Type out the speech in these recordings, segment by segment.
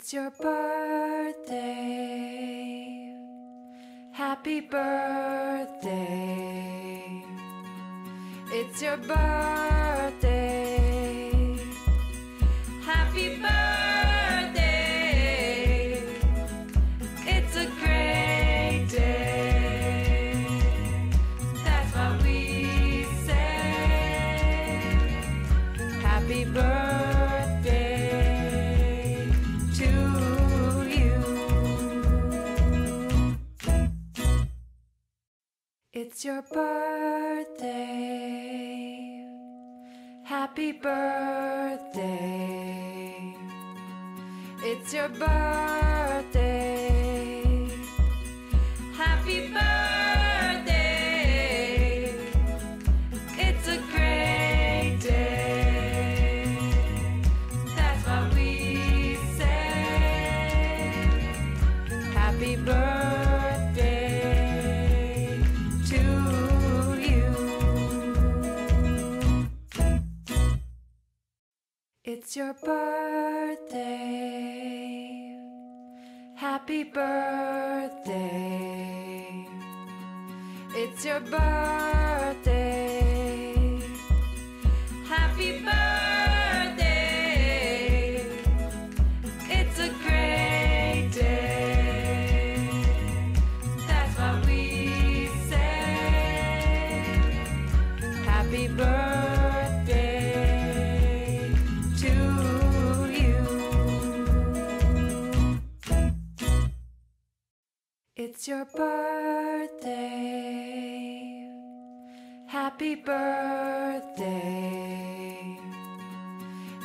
It's your birthday. Happy birthday. It's your birthday. Happy birthday. It's a great day. That's what we say. Happy birthday to you. It's your birthday. Happy birthday. It's your birthday. Happy birthday. It's a great day. That's what we say. Happy birthday to you. It's your birthday. Happy birthday. It's your birthday. Happy birthday. It's a great day. That's what we say. Happy birthday to you. It's your birthday. Happy birthday.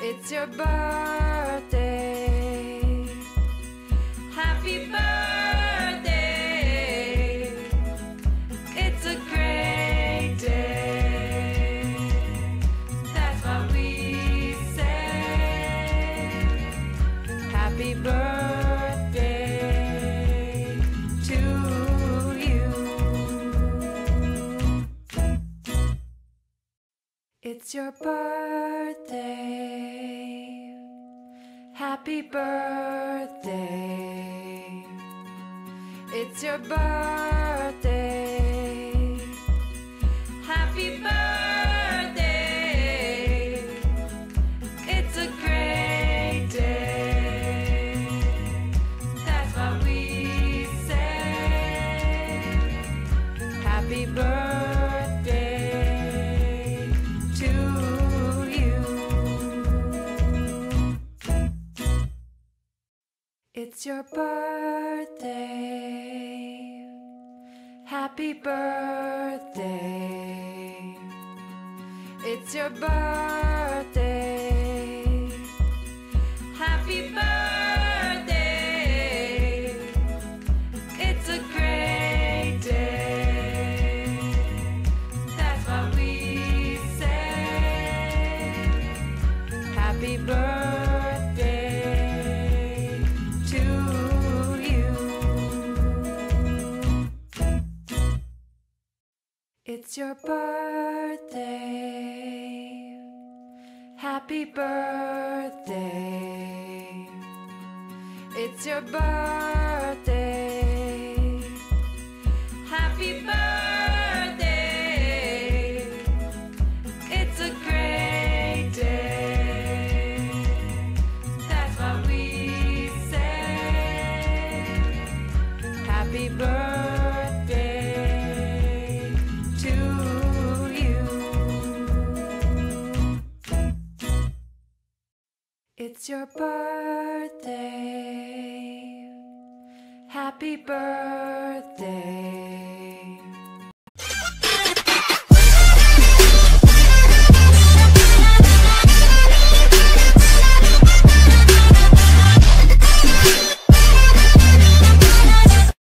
It's your birthday. Happy birthday. It's a great day. That's what we say. Happy birthday to you. It's your birthday. Happy birthday. It's your birthday. Happy birthday. It's a great day. That's what we say. Happy birthday to you. It's your birthday. Happy birthday. It's your birthday. Happy birthday. It's a great day. That's what we say. Happy birthday to you. It's your birthday. Happy birthday. It's your birthday. Happy birthday. It's a great day. That's what we say. Happy birthday to you. It's your birthday. Happy birthday.